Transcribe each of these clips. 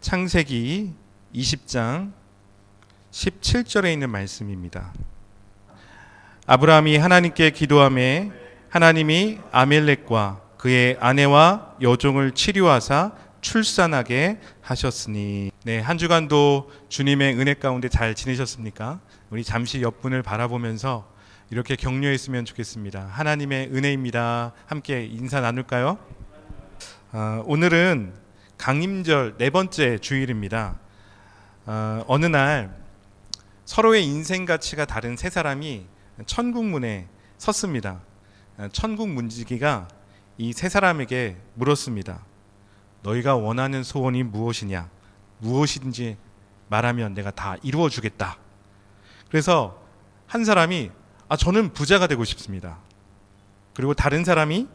창세기 20장 17절에 있는 말씀입니다. 아브라함이 하나님께 기도하매 하나님이 아멜렉과 그의 아내와 여종을 치료하사 출산하게 하셨으니. 네, 한 주간도 주님의 은혜 가운데 잘 지내셨습니까? 우리 잠시 옆분을 바라보면서 이렇게 격려했으면 좋겠습니다. 하나님의 은혜입니다. 함께 인사 나눌까요? 오늘은 강림절 네 번째 주일입니다. 어느 날 서로의 인생 가치가 다른 세 사람이 천국문에 섰습니다. 천국 문지기가 이 세 사람에게 물었습니다. 너희가 원하는 소원이 무엇이냐? 무엇인지 말하면 내가 다 이루어 주겠다. 그래서 한 사람이 저는 부자가 되고 싶습니다. 그리고 다른 사람이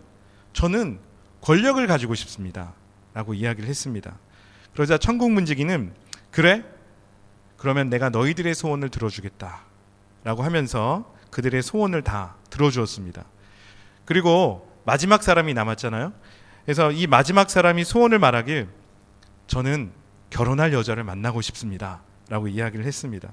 저는 권력을 가지고 싶습니다 라고 이야기를 했습니다. 그러자 천국 문지기는 그래? 그러면 내가 너희들의 소원을 들어주겠다 라고 하면서 그들의 소원을 다 들어주었습니다. 그리고 마지막 사람이 남았잖아요. 그래서 이 마지막 사람이 소원을 말하길 저는 결혼할 여자를 만나고 싶습니다 라고 이야기를 했습니다.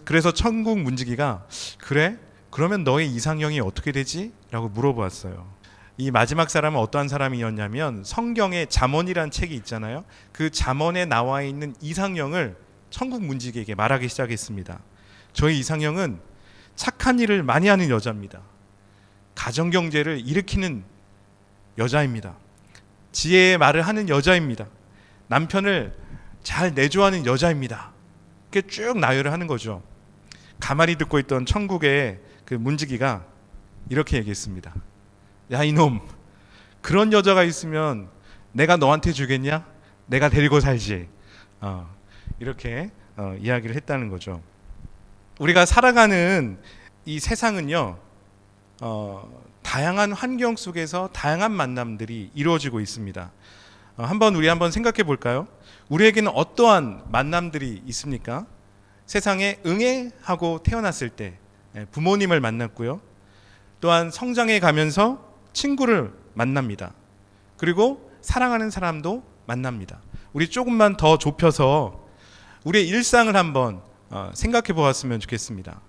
그래서 천국 문지기가 그래? 그러면 너의 이상형이 어떻게 되지? 라고 물어보았어요. 이 마지막 사람은 어떠한 사람이었냐면 성경에 잠언이라는 책이 있잖아요. 그 잠언에 나와 있는 이상형을 천국 문지기에게 말하기 시작했습니다. 저의 이상형은 착한 일을 많이 하는 여자입니다. 가정경제를 일으키는 여자입니다. 지혜의 말을 하는 여자입니다. 남편을 잘 내조하는 여자입니다. 이렇게 쭉 나열을 하는 거죠. 가만히 듣고 있던 천국의 그 문지기가 이렇게 얘기했습니다. 야 이놈, 그런 여자가 있으면 내가 너한테 주겠냐? 내가 데리고 살지. 이렇게 이야기를 했다는 거죠. 우리가 살아가는 이 세상은요, 다양한 환경 속에서 다양한 만남들이 이루어지고 있습니다. 우리 한번 생각해 볼까요? 우리에게는 어떠한 만남들이 있습니까? 세상에 응애하고 태어났을 때 부모님을 만났고요. 또한 성장해 가면서 친구를 만납니다. 그리고 사랑하는 사람도 만납니다. 우리 조금만 더 좁혀서 우리의 일상을 한번 생각해 보았으면 좋겠습니다.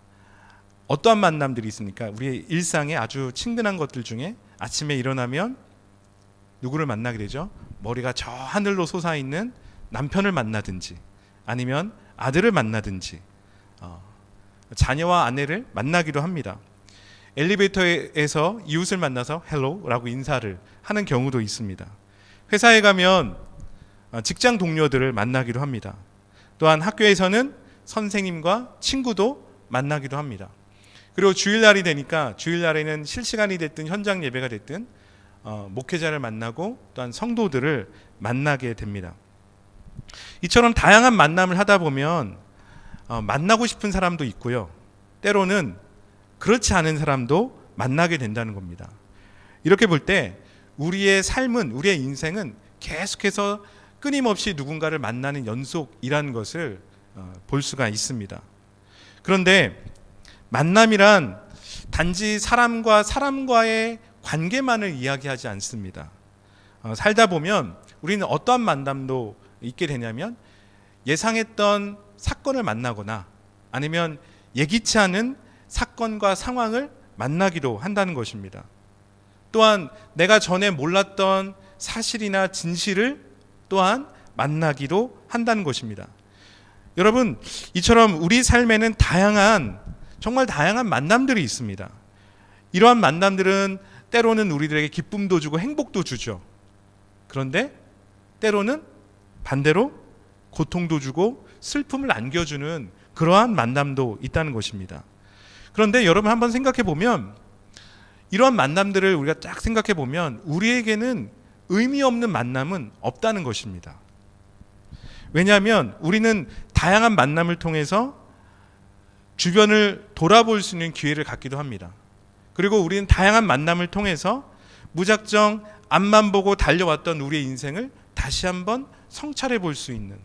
어떠한 만남들이 있습니까? 우리의 일상에 아주 친근한 것들 중에 아침에 일어나면 누구를 만나게 되죠? 머리가 저 하늘로 솟아있는 남편을 만나든지 아니면 아들을 만나든지 자녀와 아내를 만나기도 합니다. 엘리베이터에서 이웃을 만나서 헬로라고 인사를 하는 경우도 있습니다. 회사에 가면 직장 동료들을 만나기도 합니다. 또한 학교에서는 선생님과 친구도 만나기도 합니다. 그리고 주일날이 되니까 주일날에는 실시간이 됐든 현장 예배가 됐든 목회자를 만나고 또한 성도들을 만나게 됩니다. 이처럼 다양한 만남을 하다 보면 만나고 싶은 사람도 있고요. 때로는 그렇지 않은 사람도 만나게 된다는 겁니다. 이렇게 볼 때 우리의 삶은, 우리의 인생은 계속해서 끊임없이 누군가를 만나는 연속이라는 것을 볼 수가 있습니다. 그런데 만남이란 단지 사람과 사람과의 관계만을 이야기하지 않습니다. 살다 보면 우리는 어떠한 만남도 있게 되냐면 예상했던 사건을 만나거나 아니면 예기치 않은 사건과 상황을 만나기도 한다는 것입니다. 또한 내가 전에 몰랐던 사실이나 진실을 또한 만나기도 한다는 것입니다. 여러분, 이처럼 우리 삶에는 정말 다양한 만남들이 있습니다. 이러한 만남들은 때로는 우리들에게 기쁨도 주고 행복도 주죠. 그런데 때로는 반대로 고통도 주고 슬픔을 안겨주는 그러한 만남도 있다는 것입니다. 그런데 여러분 한번 생각해 보면 이러한 만남들을 우리가 딱 생각해 보면 우리에게는 의미 없는 만남은 없다는 것입니다. 왜냐하면 우리는 다양한 만남을 통해서 주변을 돌아볼 수 있는 기회를 갖기도 합니다. 그리고 우리는 다양한 만남을 통해서 무작정 앞만 보고 달려왔던 우리의 인생을 다시 한번 성찰해 볼 수 있는,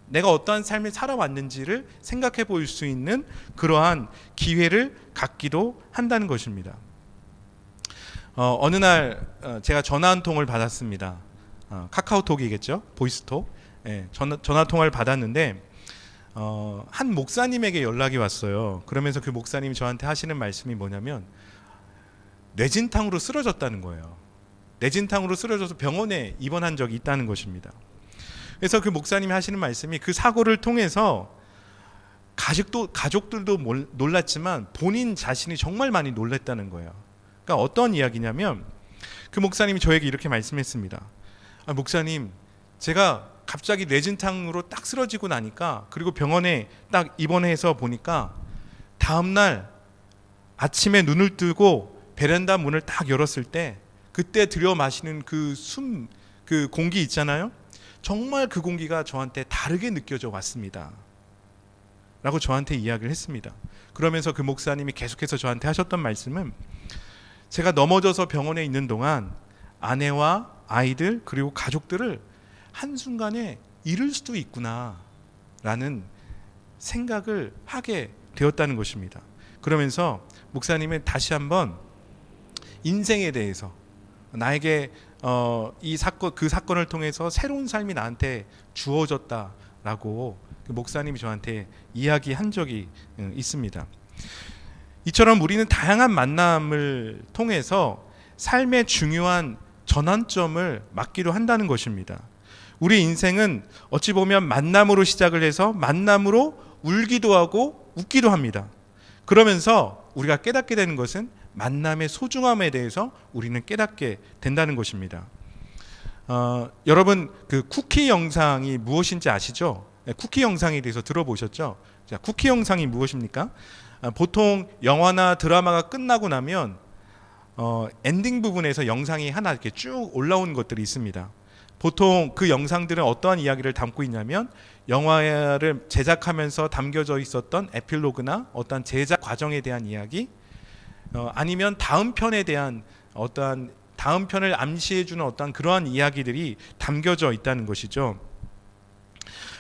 내가 어떠한 삶을 살아왔는지를 생각해 볼 수 있는 그러한 기회를 갖기도 한다는 것입니다. 어느 날 제가 전화 한 통을 받았습니다. 카카오톡이겠죠, 보이스톡. 전화 통화를 받았는데 한 목사님에게 연락이 왔어요. 그러면서 그 목사님이 저한테 하시는 말씀이 뭐냐면 뇌진탕으로 쓰러졌다는 거예요. 뇌진탕으로 쓰러져서 병원에 입원한 적이 있다는 것입니다. 그래서 그 목사님이 하시는 말씀이 그 사고를 통해서 가족들도 놀랐지만 본인 자신이 정말 많이 놀랐다는 거예요. 그러니까 어떤 이야기냐면 그 목사님이 저에게 이렇게 말씀했습니다. 목사님, 제가 갑자기 뇌진탕으로 딱 쓰러지고 나니까, 그리고 병원에 딱 입원해서 보니까 다음날 아침에 눈을 뜨고 베란다 문을 딱 열었을 때 그때 들여 마시는 그 공기 있잖아요. 정말 그 공기가 저한테 다르게 느껴져 왔습니다 라고 저한테 이야기를 했습니다. 그러면서 그 목사님이 계속해서 저한테 하셨던 말씀은, 제가 넘어져서 병원에 있는 동안 아내와 아이들 그리고 가족들을 한순간에 잃을 수도 있구나 라는 생각을 하게 되었다는 것입니다. 그러면서 목사님은 다시 한번 인생에 대해서, 나에게 그 사건을 통해서 새로운 삶이 나한테 주어졌다라고 그 목사님이 저한테 이야기한 적이 있습니다. 이처럼 우리는 다양한 만남을 통해서 삶의 중요한 전환점을 맞기도 한다는 것입니다. 우리 인생은 어찌 보면 만남으로 시작을 해서 만남으로 울기도 하고 웃기도 합니다. 그러면서 우리가 깨닫게 되는 것은 만남의 소중함에 대해서 우리는 깨닫게 된다는 것입니다. 여러분, 그 쿠키 영상이 무엇인지 아시죠? 쿠키 영상에 대해서 들어보셨죠? 자, 쿠키 영상이 무엇입니까? 보통 영화나 드라마가 끝나고 나면 엔딩 부분에서 영상이 하나 이렇게 쭉 올라오는 것들이 있습니다. 보통 그 영상들은 어떠한 이야기를 담고 있냐면, 영화를 제작하면서 담겨져 있었던 에필로그나 어떠한 제작 과정에 대한 이야기, 아니면 다음 편에 대한 다음 편을 암시해주는 어떠한 그러한 이야기들이 담겨져 있다는 것이죠.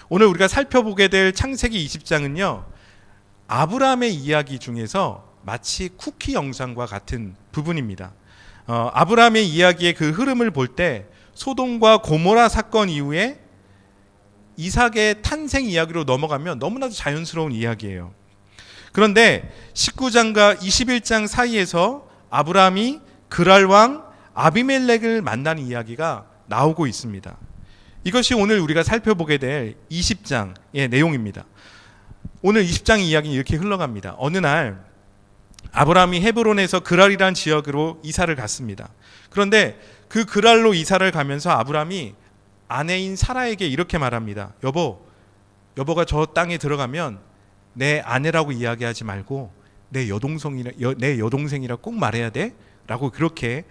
오늘 우리가 살펴보게 될 창세기 20장은요, 아브라함의 이야기 중에서 마치 쿠키 영상과 같은 부분입니다. 아브라함의 이야기의 그 흐름을 볼 때 소돔과 고모라 사건 이후에 이삭의 탄생 이야기로 넘어가면 너무나도 자연스러운 이야기예요. 그런데 19장과 21장 사이에서 아브라함이 그랄 왕 아비멜렉을 만나는 이야기가 나오고 있습니다. 이것이 오늘 우리가 살펴보게 될 20장의 내용입니다. 오늘 20장 이야기는 이렇게 흘러갑니다. 어느 날 아브라함이 헤브론에서 그랄이라는 지역으로 이사를 갔습니다. 그런데 그 그랄로 이사를 가면서 아브라함이 아내인 사라에게 이렇게 말합니다. 여보가 저 땅에 들어가면 내 아내라고 이야기하지 말고 내 여동생이라 꼭 말해야 돼? 라고 그렇게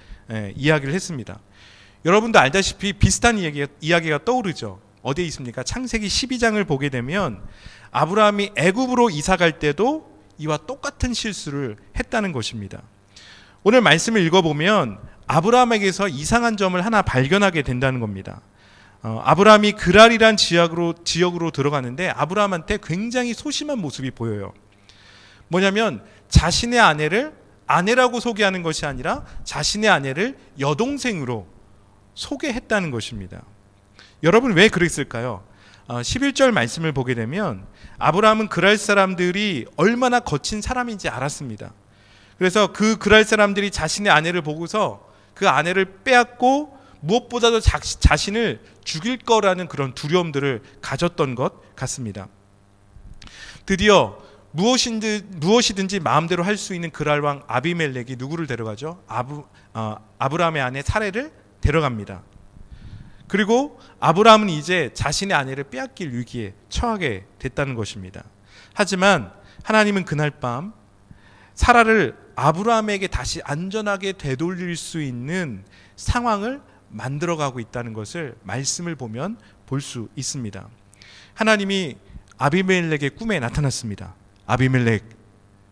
이야기를 했습니다. 여러분도 알다시피 비슷한 이야기가 떠오르죠. 어디에 있습니까? 창세기 12장을 보게 되면 아브라함이 애굽으로 이사 갈 때도 이와 똑같은 실수를 했다는 것입니다. 오늘 말씀을 읽어보면 아브라함에게서 이상한 점을 하나 발견하게 된다는 겁니다. 아브라함이 그랄이란 지역으로 들어가는데 아브라함한테 굉장히 소심한 모습이 보여요. 뭐냐면 자신의 아내를 아내라고 소개하는 것이 아니라 자신의 아내를 여동생으로 소개했다는 것입니다. 여러분, 왜 그랬을까요? 11절 말씀을 보게 되면 아브라함은 그랄 사람들이 얼마나 거친 사람인지 알았습니다. 그래서 그 그랄 사람들이 자신의 아내를 보고서 그 아내를 빼앗고 무엇보다도 자신을 죽일 거라는 그런 두려움들을 가졌던 것 같습니다. 드디어 무엇이든지 마음대로 할 수 있는 그랄 왕 아비멜렉이 누구를 데려가죠? 아브라함의 아내 사레를 데려갑니다. 그리고 아브라함은 이제 자신의 아내를 빼앗길 위기에 처하게 됐다는 것입니다. 하지만 하나님은 그날 밤 사라를 아브라함에게 다시 안전하게 되돌릴 수 있는 상황을 만들어가고 있다는 것을 말씀을 보면 볼 수 있습니다. 하나님이 아비멜렉의 꿈에 나타났습니다. 아비멜렉,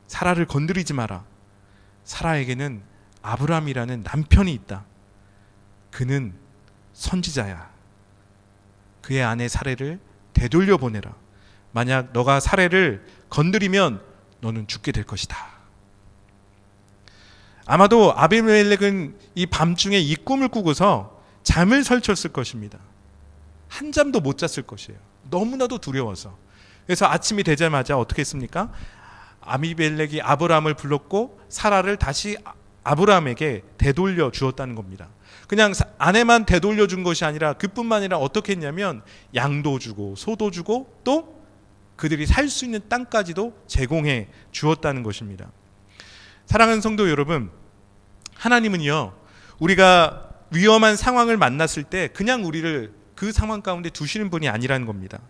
사라를 건드리지 마라. 사라에게는 아브라함이라는 남편이 있다. 그는 선지자야. 그의 아내 사레를 되돌려 보내라. 만약 너가 사레를 건드리면 너는 죽게 될 것이다. 아마도 아비멜렉은 이 밤중에 이 꿈을 꾸고서 잠을 설쳤을 것입니다. 한 잠도 못 잤을 것이에요. 너무나도 두려워서. 그래서 아침이 되자마자 어떻게 했습니까? 아비멜렉이 아브라함을 불렀고 사라를 다시 아브라함에게 되돌려 주었다는 겁니다. 그냥 아내만 되돌려 준 것이 아니라 그뿐만 아니라 어떻게 했냐면 양도 주고 소도 주고 또 그들이 살 수 있는 땅까지도 제공해 주었다는 것입니다. 사랑하는 성도 여러분, 하나님은요, 우리가 위험한 상황을 만났을 때 그냥 우리를 그 상황 가운데 두시는 분이 아니라는 겁니다.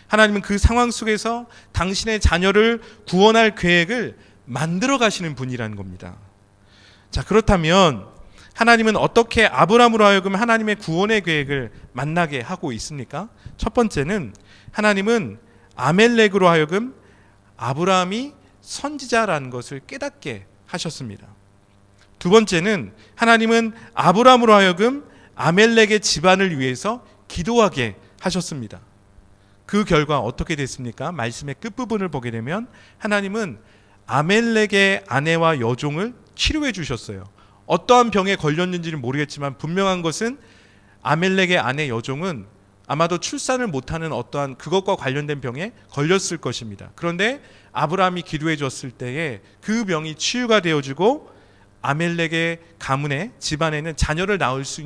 하나님은 그 상황 속에서 당신의 자녀를 구원할 계획을 만들어 가시는 분이라는 겁니다. 자, 그렇다면 하나님은 어떻게 아브라함으로 하여금 하나님의 구원의 계획을 만나게 하고 있습니까? 첫 번째는 하나님은 아멜렉으로 하여금 아브라함이 선지자라는 것을 깨닫게 하셨습니다. 두 번째는 하나님은 아브라함으로 하여금 아멜렉의 집안을 위해서 기도하게 하셨습니다. 그 결과 어떻게 됐습니까? 말씀의 끝부분을 보게 되면 하나님은 아멜렉의 아내와 여종을 치료해 주셨어요. 어떠한 병에 걸렸는지는 모르겠지만 분명한 것은 아멜렉의 아내 여종은 아마도 출산을 못하는 어떠한 그것과 관련된 병에 걸렸을 것입니다. 그런데 아브라함이 기도해 줬을 때에 그 병이 치유가 되어지고 아멜렉의 가문에 집안에는 자녀를 낳을 수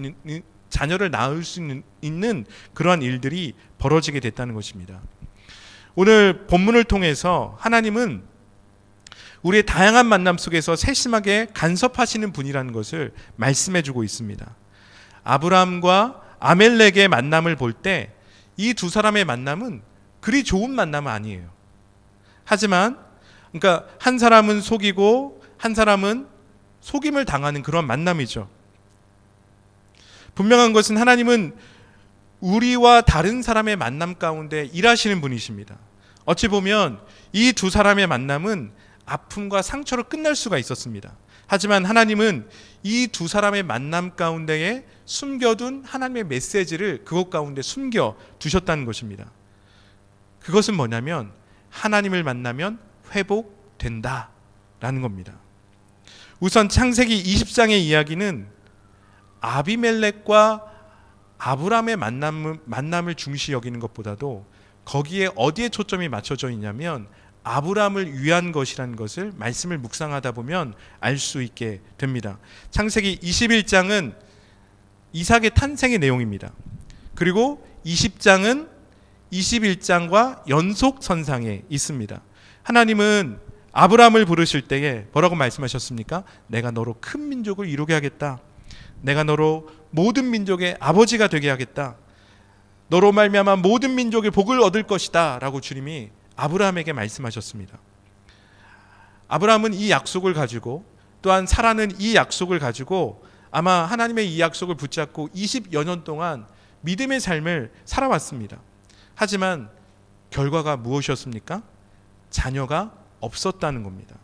있는 그러한 일들이 벌어지게 됐다는 것입니다. 오늘 본문을 통해서 하나님은 우리의 다양한 만남 속에서 세심하게 간섭하시는 분이라는 것을 말씀해 주고 있습니다. 아브라함과 아멜렉의 만남을 볼 때 이 두 사람의 만남은 그리 좋은 만남은 아니에요. 하지만 그러니까 한 사람은 속이고 한 사람은 속임을 당하는 그런 만남이죠. 분명한 것은 하나님은 우리와 다른 사람의 만남 가운데 일하시는 분이십니다. 어찌 보면 이 두 사람의 만남은 아픔과 상처로 끝날 수가 있었습니다. 하지만 하나님은 이 두 사람의 만남 가운데에 숨겨둔 하나님의 메시지를 그것 가운데 숨겨 두셨다는 것입니다. 그것은 뭐냐면 하나님을 만나면 회복된다라는 겁니다. 우선 창세기 20장의 이야기는 아비멜렉과 아브라함의 만남을 중시 여기는 것보다도 거기에 어디에 초점이 맞춰져 있냐면 아브라함을 위한 것이라는 것을 말씀을 묵상하다 보면 알 수 있게 됩니다. 창세기 21장은 이삭의 탄생의 내용입니다. 그리고 20장은 21장과 연속선상에 있습니다. 하나님은 아브라함을 부르실 때에 뭐라고 말씀하셨습니까? 내가 너로 큰 민족을 이루게 하겠다. 내가 너로 모든 민족의 아버지가 되게 하겠다. 너로 말미암아 모든 민족의 복을 얻을 것이다 라고 주님이 아브라함에게 말씀하셨습니다. 아브라함은 이 약속을 가지고 또한 사라는 이 약속을 가지고 아마 하나님의 이 약속을 붙잡고 20여 년 동안 믿음의 삶을 살아왔습니다. 하지만 결과가 무엇이었습니까? 자녀가 없었다는 겁니다.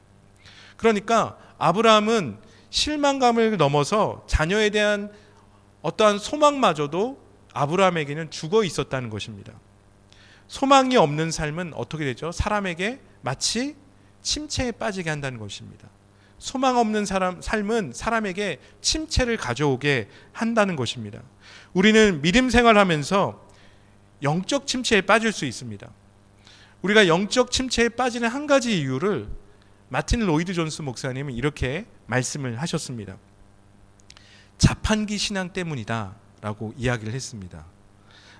그러니까 아브라함은 실망감을 넘어서 자녀에 대한 어떠한 소망마저도 아브라함에게는 죽어 있었다는 것입니다. 소망이 없는 삶은 어떻게 되죠? 사람에게 마치 침체에 빠지게 한다는 것입니다. 소망 없는 삶은 사람에게 침체를 가져오게 한다는 것입니다. 우리는 믿음 생활하면서 영적 침체에 빠질 수 있습니다. 우리가 영적 침체에 빠지는 한 가지 이유를 마틴 로이드 존스 목사님은 이렇게 말씀을 하셨습니다. 자판기 신앙 때문이다 라고 이야기를 했습니다.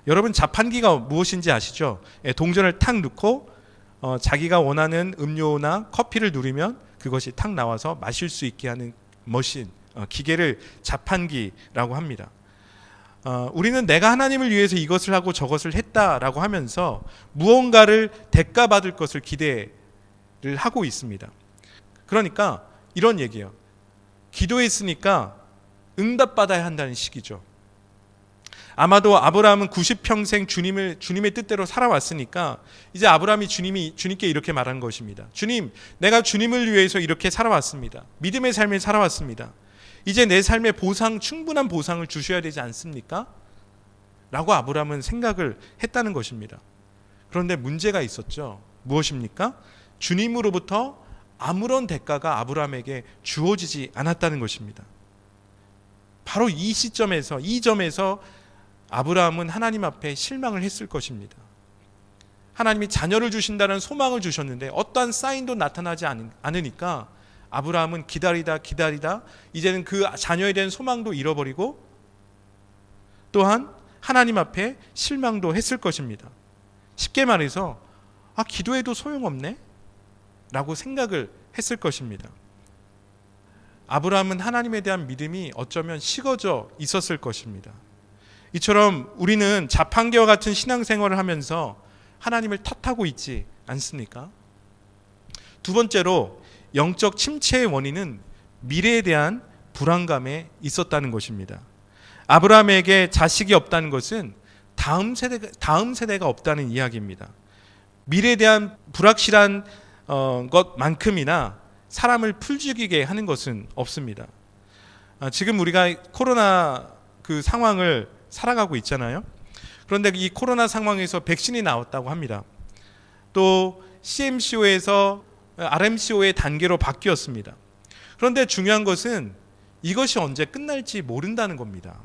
여러분, 자판기가 무엇인지 아시죠? 동전을 탁 넣고 자기가 원하는 음료나 커피를 누르면 그것이 탁 나와서 마실 수 있게 하는 머신, 기계를 자판기라고 합니다. 우리는 내가 하나님을 위해서 이것을 하고 저것을 했다라고 하면서 무언가를 대가받을 것을 기대를 하고 있습니다. 그러니까 이런 얘기예요. 기도했으니까 응답받아야 한다는 식이죠. 아마도 아브라함은 90평생 주님의 뜻대로 살아왔으니까 이제 아브라함이 주님께 이렇게 말한 것입니다. 주님, 내가 주님을 위해서 이렇게 살아왔습니다. 믿음의 삶을 살아왔습니다. 이제 내 삶의 충분한 보상을 주셔야 되지 않습니까? 라고 아브라함은 생각을 했다는 것입니다. 그런데 문제가 있었죠. 무엇입니까? 주님으로부터 아무런 대가가 아브라함에게 주어지지 않았다는 것입니다. 바로 이 점에서 아브라함은 하나님 앞에 실망을 했을 것입니다. 하나님이 자녀를 주신다는 소망을 주셨는데 어떠한 사인도 나타나지 않으니까 아브라함은 기다리다 이제는 그 자녀에 대한 소망도 잃어버리고 또한 하나님 앞에 실망도 했을 것입니다. 쉽게 말해서 기도해도 소용없네? 라고 생각을 했을 것입니다. 아브라함은 하나님에 대한 믿음이 어쩌면 식어져 있었을 것입니다. 이처럼 우리는 자판기와 같은 신앙생활을 하면서 하나님을 탓하고 있지 않습니까? 두 번째로 영적 침체의 원인은 미래에 대한 불안감에 있었다는 것입니다. 아브라함에게 자식이 없다는 것은 다음 세대가 없다는 이야기입니다. 미래에 대한 불확실한 것만큼이나 사람을 풀죽이게 하는 것은 없습니다. 지금 우리가 코로나 그 상황을 살아가고 있잖아요. 그런데 이 코로나 상황에서 백신이 나왔다고 합니다. 또 CMCO에서 RMCO의 단계로 바뀌었습니다. 그런데 중요한 것은 이것이 언제 끝날지 모른다는 겁니다.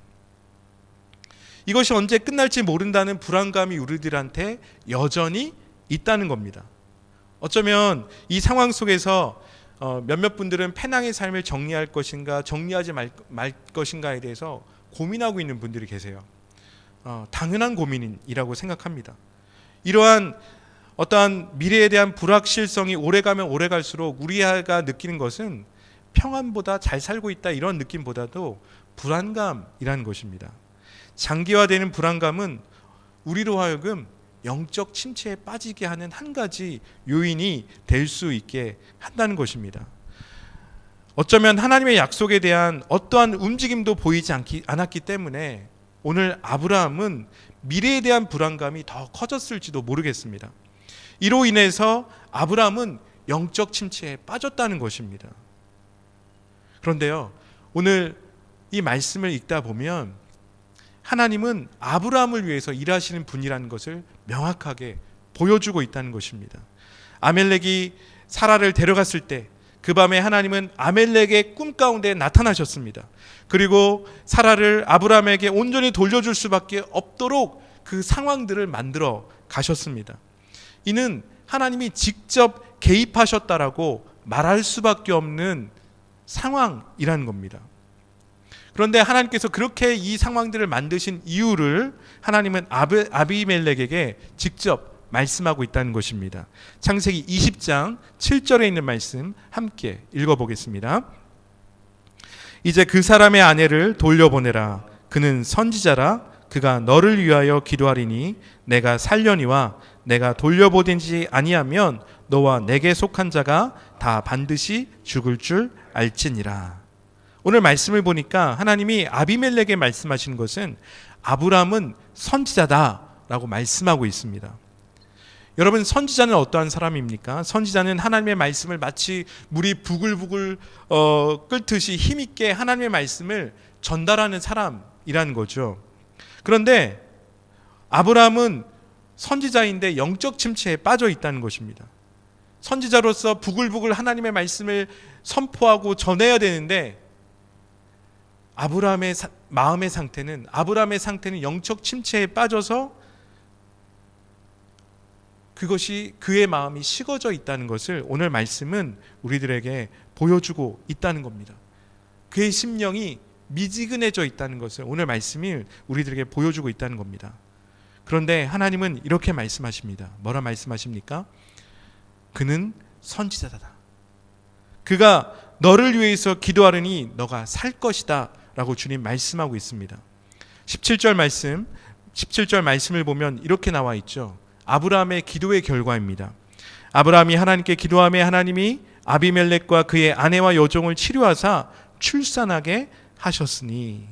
이것이 언제 끝날지 모른다는 불안감이 우리들한테 여전히 있다는 겁니다. 어쩌면 이 상황 속에서 몇몇 분들은 페낭의 삶을 정리할 것인가 정리하지 말 것인가에 대해서 고민하고 있는 분들이 계세요. 당연한 고민이라고 생각합니다. 이러한 어떠한 미래에 대한 불확실성이 오래가면 오래갈수록 우리가 느끼는 것은 평안보다 잘 살고 있다 이런 느낌보다도 불안감이라는 것입니다. 장기화되는 불안감은 우리로 하여금 영적 침체에 빠지게 하는 한 가지 요인이 될 수 있게 한다는 것입니다. 어쩌면 하나님의 약속에 대한 어떠한 움직임도 보이지 않았기 때문에 오늘 아브라함은 미래에 대한 불안감이 더 커졌을지도 모르겠습니다. 이로 인해서 아브라함은 영적 침체에 빠졌다는 것입니다. 그런데요, 오늘 이 말씀을 읽다 보면 하나님은 아브라함을 위해서 일하시는 분이라는 것을 명확하게 보여주고 있다는 것입니다. 아멜렉이 사라를 데려갔을 때 그 밤에 하나님은 아멜렉의 꿈 가운데 나타나셨습니다. 그리고 사라를 아브라함에게 온전히 돌려줄 수밖에 없도록 그 상황들을 만들어 가셨습니다. 이는 하나님이 직접 개입하셨다라고 말할 수밖에 없는 상황이라는 겁니다. 그런데 하나님께서 그렇게 이 상황들을 만드신 이유를 하나님은 아비멜렉에게 직접 말씀하고 있다는 것입니다. 창세기 20장 7절에 있는 말씀 함께 읽어보겠습니다. 이제 그 사람의 아내를 돌려보내라. 그는 선지자라. 그가 너를 위하여 기도하리니 내가 살려니와 내가 돌려보내지 아니하면 너와 내게 속한 자가 다 반드시 죽을 줄 알지니라. 오늘 말씀을 보니까 하나님이 아비멜렉에게 말씀하시는 것은 아브라함은 선지자다라고 말씀하고 있습니다. 여러분, 선지자는 어떠한 사람입니까? 선지자는 하나님의 말씀을 마치 물이 부글부글 끓듯이 힘있게 하나님의 말씀을 전달하는 사람이라는 거죠. 그런데 아브라함은 선지자인데 영적 침체에 빠져 있다는 것입니다. 선지자로서 부글부글 하나님의 말씀을 선포하고 전해야 되는데 아브라함의 마음의 상태는, 아브라함의 상태는 영적 침체에 빠져서 그것이 그의 마음이 식어져 있다는 것을 오늘 말씀은 우리들에게 보여주고 있다는 겁니다. 그의 심령이 미지근해져 있다는 것을 오늘 말씀이 우리들에게 보여주고 있다는 겁니다. 그런데 하나님은 이렇게 말씀하십니다. 뭐라 말씀하십니까? 그는 선지자다. 그가 너를 위해서 기도하려니 너가 살 것이다 라고 주님 말씀하고 있습니다. 17절 말씀을 보면 이렇게 나와 있죠. 아브라함의 기도의 결과입니다. 아브라함이 하나님께 기도하며 하나님이 아비멜렉과 그의 아내와 여종을 치료하사 출산하게 하셨으니,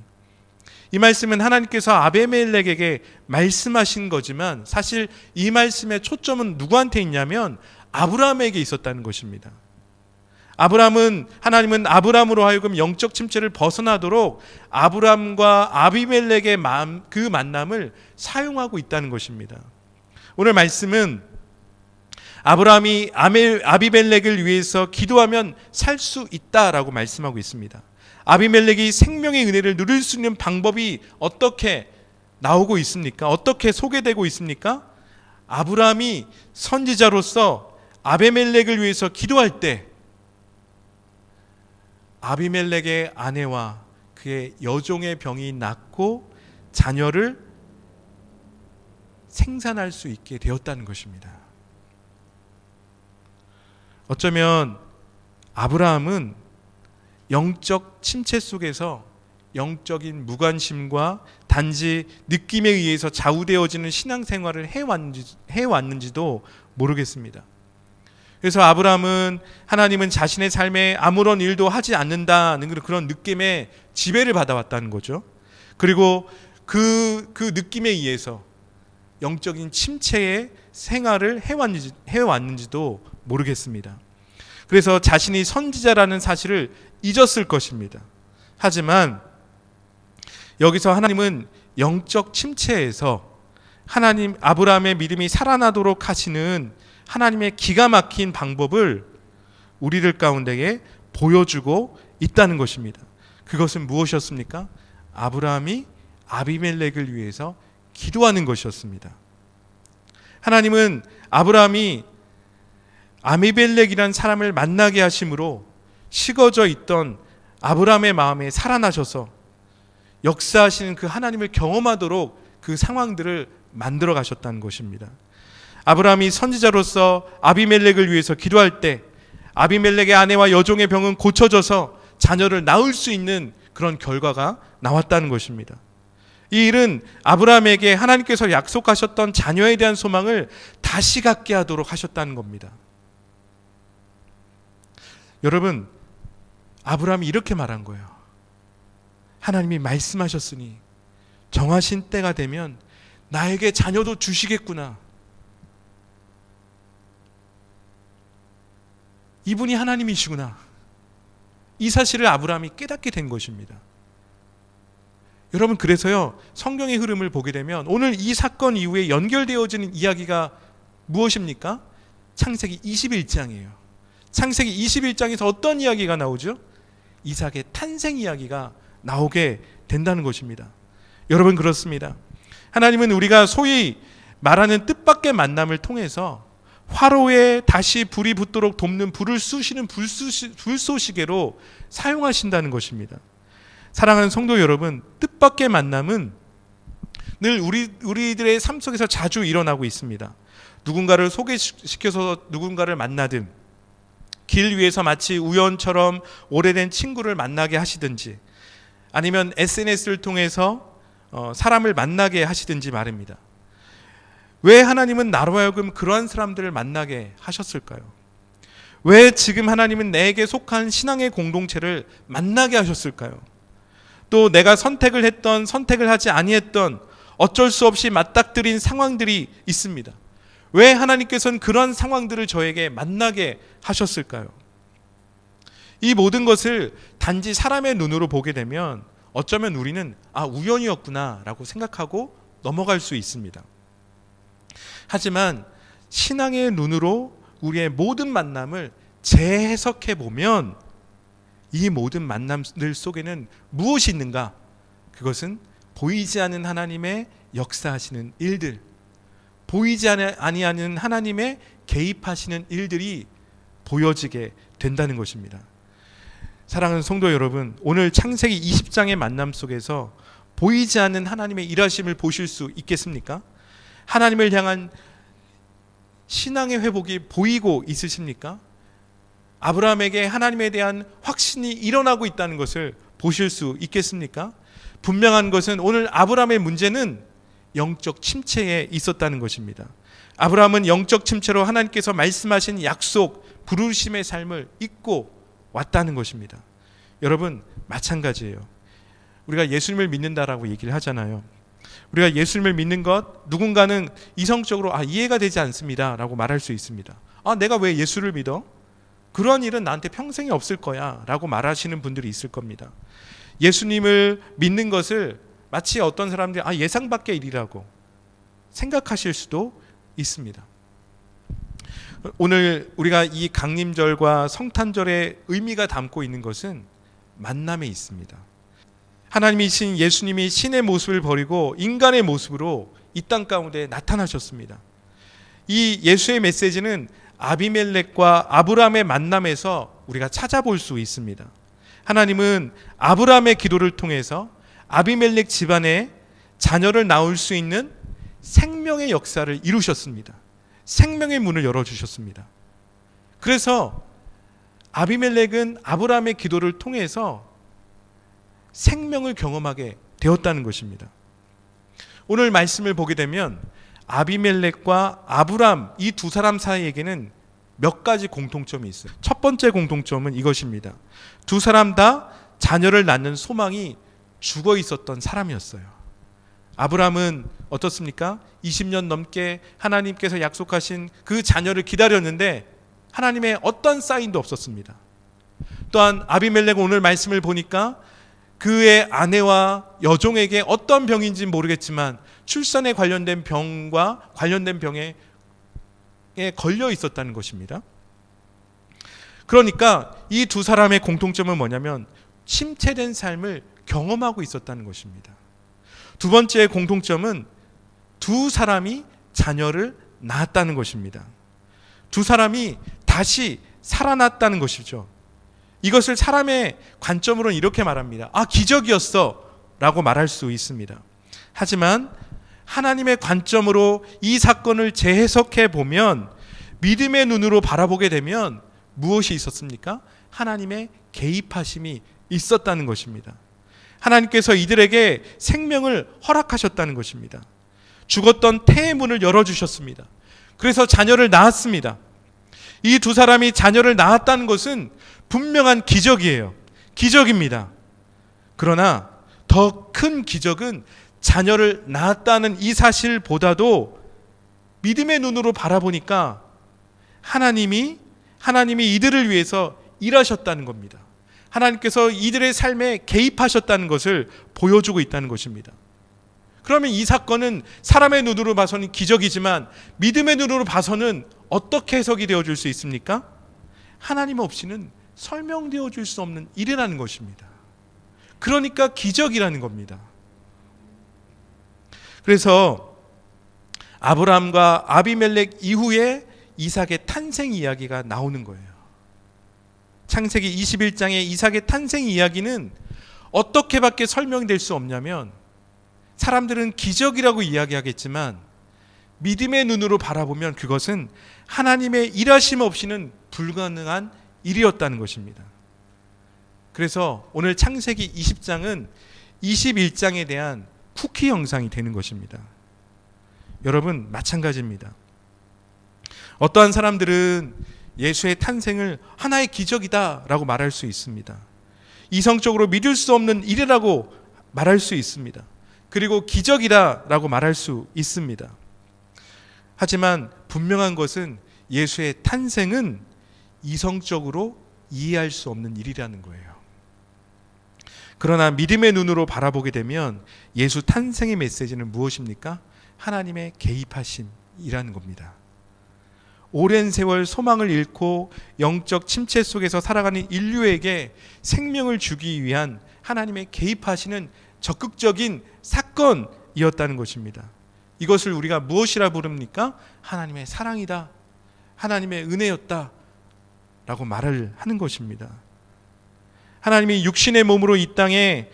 이 말씀은 하나님께서 아비멜렉에게 말씀하신 거지만 사실 이 말씀의 초점은 누구한테 있냐면 아브라함에게 있었다는 것입니다. 하나님은 아브라함으로 하여금 영적 침체를 벗어나도록 아브라함과 아비멜렉의 그 만남을 사용하고 있다는 것입니다. 오늘 말씀은 아브라함이 아비멜렉을 위해서 기도하면 살 수 있다라고 말씀하고 있습니다. 아비멜렉이 생명의 은혜를 누릴 수 있는 방법이 어떻게 나오고 있습니까? 어떻게 소개되고 있습니까? 아브라함이 선지자로서 아비멜렉을 위해서 기도할 때 아비멜렉의 아내와 그의 여종의 병이 낫고 자녀를 생산할 수 있게 되었다는 것입니다. 어쩌면 아브라함은 영적 침체 속에서 영적인 무관심과 단지 느낌에 의해서 좌우되어지는 신앙생활을 해왔는지도 모르겠습니다. 그래서 아브라함은 하나님은 자신의 삶에 아무런 일도 하지 않는다는 그런 느낌에 지배를 받아왔다는 거죠. 그리고 그 느낌에 의해서 영적인 침체의 생활을 해왔는지도 모르겠습니다. 그래서 자신이 선지자라는 사실을 잊었을 것입니다. 하지만 여기서 하나님은 영적 침체에서 아브라함의 믿음이 살아나도록 하시는 하나님의 기가 막힌 방법을 우리들 가운데에 보여주고 있다는 것입니다. 그것은 무엇이었습니까? 아브라함이 아비멜렉을 위해서 기도하는 것이었습니다. 하나님은 아브라함이 아비멜렉이라는 사람을 만나게 하심으로 식어져 있던 아브라함의 마음에 살아나셔서 역사하시는 그 하나님을 경험하도록 그 상황들을 만들어 가셨다는 것입니다. 아브라함이 선지자로서 아비멜렉을 위해서 기도할 때 아비멜렉의 아내와 여종의 병은 고쳐져서 자녀를 낳을 수 있는 그런 결과가 나왔다는 것입니다. 이 일은 아브라함에게 하나님께서 약속하셨던 자녀에 대한 소망을 다시 갖게 하도록 하셨다는 겁니다. 여러분, 아브라함이 이렇게 말한 거예요. 하나님이 말씀하셨으니 정하신 때가 되면 나에게 자녀도 주시겠구나. 이분이 하나님이시구나. 이 사실을 아브라함이 깨닫게 된 것입니다. 여러분, 그래서요, 성경의 흐름을 보게 되면 오늘 이 사건 이후에 연결되어지는 이야기가 무엇입니까? 창세기 21장이에요. 창세기 21장에서 어떤 이야기가 나오죠? 이삭의 탄생 이야기가 나오게 된다는 것입니다. 여러분, 그렇습니다. 하나님은 우리가 소위 말하는 뜻밖의 만남을 통해서 화로에 다시 불이 붙도록 돕는 불을 쑤시는 불쏘시개로 사용하신다는 것입니다. 사랑하는 성도 여러분, 뜻밖의 만남은 늘 우리들의 삶 속에서 자주 일어나고 있습니다. 누군가를 소개시켜서 누군가를 만나든, 길 위에서 마치 우연처럼 오래된 친구를 만나게 하시든지, 아니면 SNS를 통해서 사람을 만나게 하시든지 말입니다. 왜 하나님은 나로 하여금 그러한 사람들을 만나게 하셨을까요? 왜 지금 하나님은 내게 속한 신앙의 공동체를 만나게 하셨을까요? 또 내가 선택을 했던, 선택을 하지 아니했던, 어쩔 수 없이 맞닥뜨린 상황들이 있습니다. 왜 하나님께서는 그런 상황들을 저에게 만나게 하셨을까요? 이 모든 것을 단지 사람의 눈으로 보게 되면 어쩌면 우리는 우연이었구나 라고 생각하고 넘어갈 수 있습니다. 하지만 신앙의 눈으로 우리의 모든 만남을 재해석해 보면 이 모든 만남들 속에는 무엇이 있는가? 그것은 보이지 않는 하나님의 역사하시는 일들, 보이지 아니하는 하나님의 개입하시는 일들이 보여지게 된다는 것입니다. 사랑하는 성도 여러분, 오늘 창세기 20장의 만남 속에서 보이지 않는 하나님의 일하심을 보실 수 있겠습니까? 하나님을 향한 신앙의 회복이 보이고 있으십니까? 아브라함에게 하나님에 대한 확신이 일어나고 있다는 것을 보실 수 있겠습니까? 분명한 것은 오늘 아브라함의 문제는 영적 침체에 있었다는 것입니다. 아브라함은 영적 침체로 하나님께서 말씀하신 약속, 부르심의 삶을 잊고 왔다는 것입니다. 여러분, 마찬가지예요. 우리가 예수님을 믿는다라고 얘기를 하잖아요. 우리가 예수님을 믿는 것, 누군가는 이성적으로 이해가 되지 않습니다 라고 말할 수 있습니다. 내가 왜 예수를 믿어? 그런 일은 나한테 평생에 없을 거야 라고 말하시는 분들이 있을 겁니다. 예수님을 믿는 것을 마치 어떤 사람들이 예상 밖의 일이라고 생각하실 수도 있습니다. 오늘 우리가 이 강림절과 성탄절의 의미가 담고 있는 것은 만남에 있습니다. 하나님이신 예수님이 신의 모습을 버리고 인간의 모습으로 이 땅 가운데 나타나셨습니다. 이 예수의 메시지는 아비멜렉과 아브라함의 만남에서 우리가 찾아볼 수 있습니다. 하나님은 아브라함의 기도를 통해서 아비멜렉 집안에 자녀를 낳을 수 있는 생명의 역사를 이루셨습니다. 생명의 문을 열어주셨습니다. 그래서 아비멜렉은 아브라함의 기도를 통해서 생명을 경험하게 되었다는 것입니다. 오늘 말씀을 보게 되면 아비멜렉과 아브라함 이 두 사람 사이에게는 몇 가지 공통점이 있어요. 첫 번째 공통점은 이것입니다. 두 사람 다 자녀를 낳는 소망이 죽어 있었던 사람이었어요. 아브라함은 어떻습니까? 20년 넘게 하나님께서 약속하신 그 자녀를 기다렸는데 하나님의 어떤 사인도 없었습니다. 또한 아비멜렉 오늘 말씀을 보니까 그의 아내와 여종에게 어떤 병인지 모르겠지만 출산에 관련된 병과 관련된 병에 걸려 있었다는 것입니다. 그러니까 이 두 사람의 공통점은 뭐냐면 침체된 삶을 경험하고 있었다는 것입니다. 두 번째 공통점은 두 사람이 자녀를 낳았다는 것입니다. 두 사람이 다시 살아났다는 것이죠. 이것을 사람의 관점으로는 이렇게 말합니다. 기적이었어 라고 말할 수 있습니다. 하지만 하나님의 관점으로 이 사건을 재해석해 보면 믿음의 눈으로 바라보게 되면 무엇이 있었습니까? 하나님의 개입하심이 있었다는 것입니다. 하나님께서 이들에게 생명을 허락하셨다는 것입니다. 죽었던 태의 문을 열어주셨습니다. 그래서 자녀를 낳았습니다. 이 두 사람이 자녀를 낳았다는 것은 분명한 기적이에요. 기적입니다. 그러나 더 큰 기적은 자녀를 낳았다는 이 사실보다도 믿음의 눈으로 바라보니까 하나님이 이들을 위해서 일하셨다는 겁니다. 하나님께서 이들의 삶에 개입하셨다는 것을 보여주고 있다는 것입니다. 그러면 이 사건은 사람의 눈으로 봐서는 기적이지만 믿음의 눈으로 봐서는 어떻게 해석이 되어줄 수 있습니까? 하나님 없이는 설명되어 줄 수 없는 일이라는 것입니다. 그러니까 기적이라는 겁니다. 그래서 아브라함과 아비멜렉 이후에 이삭의 탄생 이야기가 나오는 거예요. 창세기 21장의 이삭의 탄생 이야기는 어떻게밖에 설명될 수 없냐면 사람들은 기적이라고 이야기하겠지만 믿음의 눈으로 바라보면 그것은 하나님의 일하심 없이는 불가능한 일이었다는 것입니다. 그래서 오늘 창세기 20장은 21장에 대한 쿠키 영상이 되는 것입니다. 여러분 마찬가지입니다. 어떠한 사람들은 예수의 탄생을 하나의 기적이다라고 말할 수 있습니다. 이성적으로 믿을 수 없는 일이라고 말할 수 있습니다. 그리고 기적이다라고 말할 수 있습니다. 하지만 분명한 것은 예수의 탄생은 이성적으로 이해할 수 없는 일이라는 거예요. 그러나 믿음의 눈으로 바라보게 되면 예수 탄생의 메시지는 무엇입니까? 하나님의 개입하심이라는 겁니다. 오랜 세월 소망을 잃고 영적 침체 속에서 살아가는 인류에게 생명을 주기 위한 하나님의 개입하시는 적극적인 사건이었다는 것입니다. 이것을 우리가 무엇이라 부릅니까? 하나님의 사랑이다, 하나님의 은혜였다 라고 말을 하는 것입니다. 하나님이 육신의 몸으로 이 땅에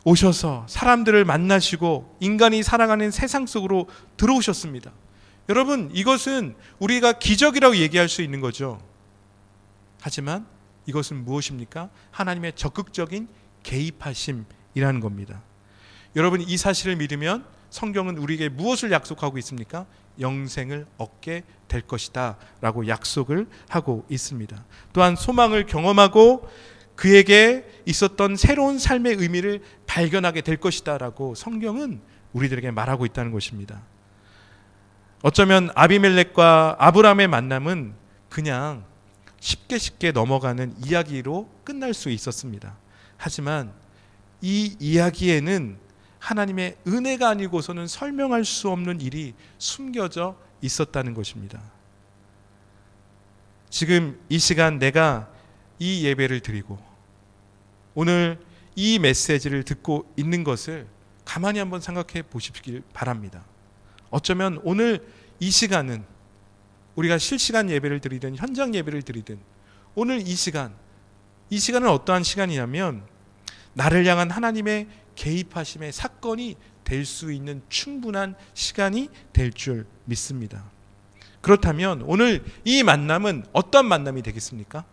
오셔서 사람들을 만나시고 인간이 살아가는 세상 속으로 들어오셨습니다. 여러분, 이것은 우리가 기적이라고 얘기할 수 있는 거죠. 하지만 이것은 무엇입니까? 하나님의 적극적인 개입하심이라는 겁니다. 여러분, 이 사실을 믿으면 성경은 우리에게 무엇을 약속하고 있습니까? 영생을 얻게 될 것이다 라고 약속을 하고 있습니다. 또한 소망을 경험하고 그에게 있었던 새로운 삶의 의미를 발견하게 될 것이다 라고 성경은 우리들에게 말하고 있다는 것입니다. 어쩌면 아비멜렉과 아브라함의 만남은 그냥 쉽게 넘어가는 이야기로 끝날 수 있었습니다. 하지만 이 이야기에는 하나님의 은혜가 아니고서는 설명할 수 없는 일이 숨겨져 있었다는 것입니다. 지금 이 시간 내가 이 예배를 드리고 오늘 이 메시지를 듣고 있는 것을 가만히 한번 생각해 보시길 바랍니다. 어쩌면 오늘 이 시간은 우리가 실시간 예배를 드리든 현장 예배를 드리든 오늘 이 시간은 어떠한 시간이냐면 나를 향한 하나님의 개입하심의 사건이 될 수 있는 충분한 시간이 될 줄 믿습니다. 그렇다면 오늘 이 만남은 어떠한 만남이 되겠습니까?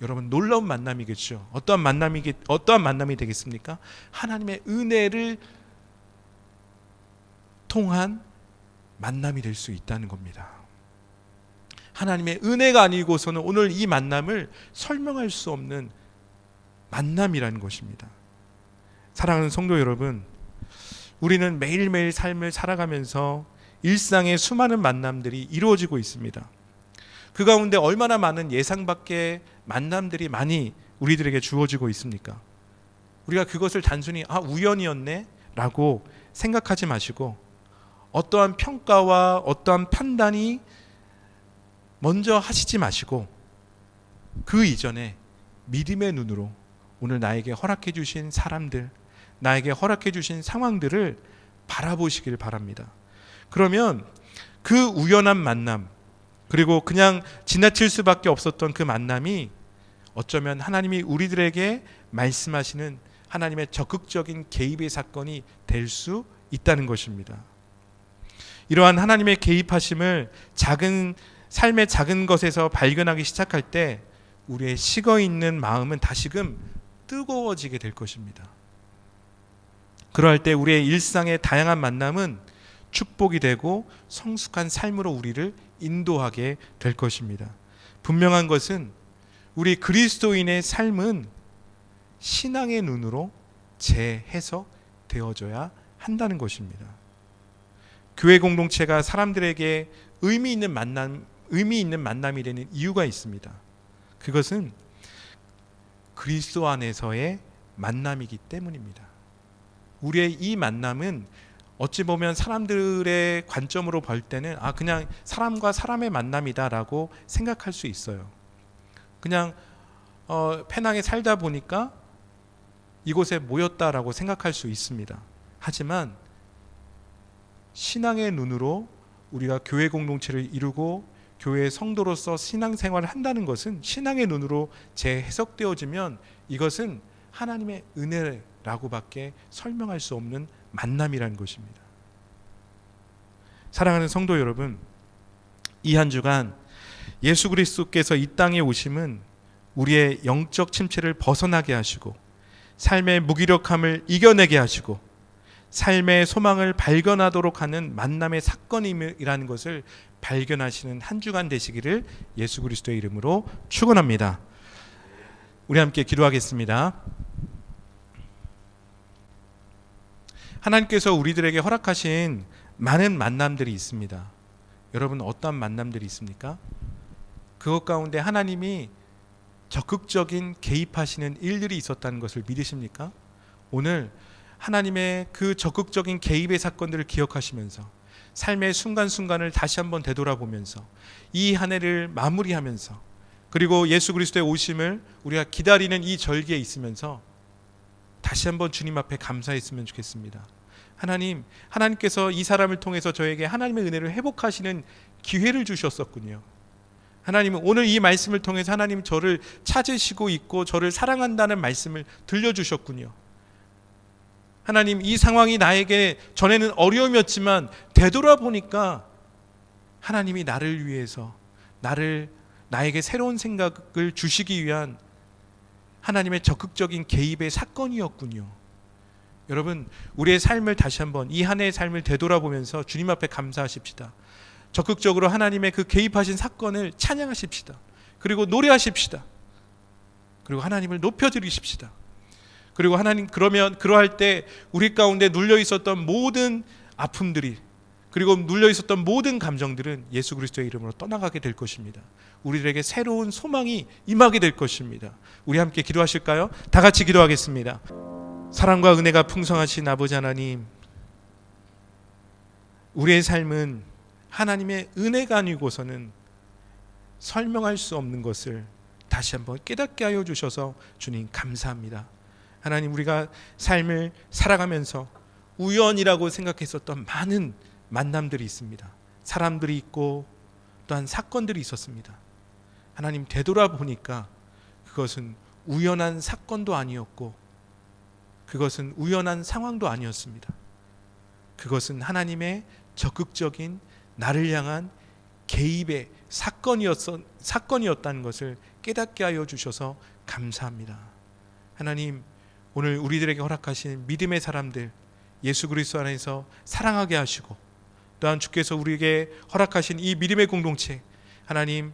여러분, 놀라운 만남이겠죠. 어떠한 만남이 되겠습니까? 하나님의 은혜를 통한 만남이 될 수 있다는 겁니다. 하나님의 은혜가 아니고서는 오늘 이 만남을 설명할 수 없는 만남이라는 것입니다. 사랑하는 성도 여러분, 우리는 매일매일 삶을 살아가면서 일상의 수많은 만남들이 이루어지고 있습니다. 그 가운데 얼마나 많은 예상 밖의 만남들이 많이 우리들에게 주어지고 있습니까? 우리가 그것을 단순히 우연이었네 라고 생각하지 마시고 어떠한 평가와 어떠한 판단이 먼저 하시지 마시고 그 이전에 믿음의 눈으로 오늘 나에게 허락해 주신 사람들, 나에게 허락해 주신 상황들을 바라보시길 바랍니다. 그러면 그 우연한 만남, 그리고 그냥 지나칠 수밖에 없었던 그 만남이 어쩌면 하나님이 우리들에게 말씀하시는 하나님의 적극적인 개입의 사건이 될 수 있다는 것입니다. 이러한 하나님의 개입하심을 삶의 작은 것에서 발견하기 시작할 때 우리의 식어 있는 마음은 다시금 뜨거워지게 될 것입니다. 그럴 때 우리의 일상의 다양한 만남은 축복이 되고 성숙한 삶으로 우리를 인도하게 될 것입니다. 분명한 것은 우리 그리스도인의 삶은 신앙의 눈으로 재해석되어져야 한다는 것입니다. 교회 공동체가 사람들에게 의미 있는 만남이 되는 이유가 있습니다. 그것은 그리스도 안에서의 만남이기 때문입니다. 우리의 이 만남은 어찌 보면 사람들의 관점으로 볼 때는 그냥 사람과 사람의 만남이다라고 생각할 수 있어요. 그냥 페낭에 살다 보니까 이곳에 모였다라고 생각할 수 있습니다. 하지만 신앙의 눈으로 우리가 교회 공동체를 이루고 교회의 성도로서 신앙생활을 한다는 것은 신앙의 눈으로 재해석되어지면 이것은 하나님의 은혜라고밖에 설명할 수 없는 만남이라는 것입니다. 사랑하는 성도 여러분, 이 한 주간 예수 그리스도께서 이 땅에 오심은 우리의 영적 침체를 벗어나게 하시고 삶의 무기력함을 이겨내게 하시고 삶의 소망을 발견하도록 하는 만남의 사건이라는 것을 발견하시는 한 주간 되시기를 예수 그리스도의 이름으로 축원합니다. 우리 함께 기도하겠습니다. 하나님께서 우리들에게 허락하신 많은 만남들이 있습니다. 여러분, 어떤 만남들이 있습니까? 그것 가운데 하나님이 적극적인 개입하시는 일들이 있었다는 것을 믿으십니까? 오늘 하나님의 그 적극적인 개입의 사건들을 기억하시면서 삶의 순간순간을 다시 한번 되돌아보면서 이 한 해를 마무리하면서 그리고 예수 그리스도의 오심을 우리가 기다리는 이 절기에 있으면서 다시 한번 주님 앞에 감사했으면 좋겠습니다. 하나님께서 이 사람을 통해서 저에게 하나님의 은혜를 회복하시는 기회를 주셨었군요. 하나님은 오늘 이 말씀을 통해서 하나님 저를 찾으시고 있고 저를 사랑한다는 말씀을 들려주셨군요. 하나님, 이 상황이 나에게 전에는 어려움이었지만 되돌아보니까 하나님이 나를 위해서 나에게 새로운 생각을 주시기 위한 하나님의 적극적인 개입의 사건이었군요. 여러분, 우리의 삶을 다시 한번 이 한 해의 삶을 되돌아보면서 주님 앞에 감사하십시다. 적극적으로 하나님의 그 개입하신 사건을 찬양하십시다. 그리고 노래하십시다. 그리고 하나님을 높여드리십시다. 그리고 하나님, 그러할 때 우리 가운데 눌려 있었던 모든 아픔들이, 그리고 눌려 있었던 모든 감정들은 예수 그리스도의 이름으로 떠나가게 될 것입니다. 우리들에게 새로운 소망이 임하게 될 것입니다. 우리 함께 기도하실까요? 다 같이 기도하겠습니다. 사랑과 은혜가 풍성하신 아버지 하나님, 우리의 삶은 하나님의 은혜가 아니고서는 설명할 수 없는 것을 다시 한번 깨닫게 하여 주셔서 주님 감사합니다. 하나님, 우리가 삶을 살아가면서 우연이라고 생각했었던 많은 만남들이 있습니다. 사람들이 있고 또한 사건들이 있었습니다. 하나님, 되돌아보니까 그것은 우연한 사건도 아니었고 그것은 우연한 상황도 아니었습니다. 그것은 하나님의 적극적인 나를 향한 개입의 사건이었다는 것을 깨닫게 하여 주셔서 감사합니다. 하나님, 오늘 우리들에게 허락하신 믿음의 사람들, 예수 그리스도 안에서 사랑하게 하시고 또한 주께서 우리에게 허락하신 이 믿음의 공동체, 하나님,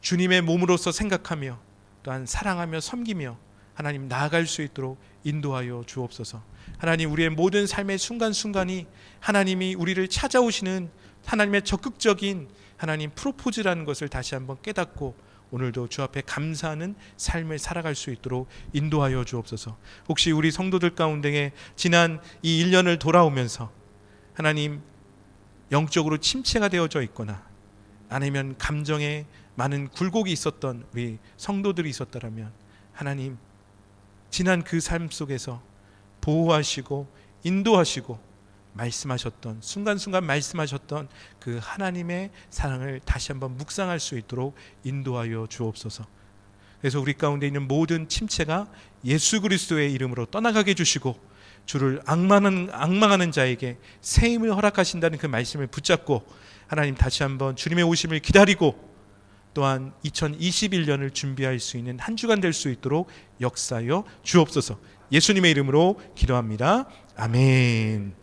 주님의 몸으로서 생각하며 또한 사랑하며 섬기며 하나님 나아갈 수 있도록 인도하여 주옵소서. 하나님, 우리의 모든 삶의 순간순간이 하나님이 우리를 찾아오시는 하나님의 적극적인 하나님 프로포즈라는 것을 다시 한번 깨닫고 오늘도 주 앞에 감사하는 삶을 살아갈 수 있도록 인도하여 주옵소서. 혹시 우리 성도들 가운데 지난 이 1년을 돌아오면서 하나님 영적으로 침체가 되어져 있거나 아니면 감정에 많은 굴곡이 있었던 우리 성도들이 있었다면 하나님, 지난 그 삶 속에서 보호하시고 인도하시고 말씀하셨던 순간순간 말씀하셨던 그 하나님의 사랑을 다시 한번 묵상할 수 있도록 인도하여 주옵소서. 그래서 우리 가운데 있는 모든 침체가 예수 그리스도의 이름으로 떠나가게 해주시고 주를 앙망하는 자에게 새 힘을 허락하신다는 그 말씀을 붙잡고 하나님 다시 한번 주님의 오심을 기다리고 또한 2021년을 준비할 수 있는 한 주간 될 수 있도록 역사하여 주옵소서. 예수님의 이름으로 기도합니다. 아멘.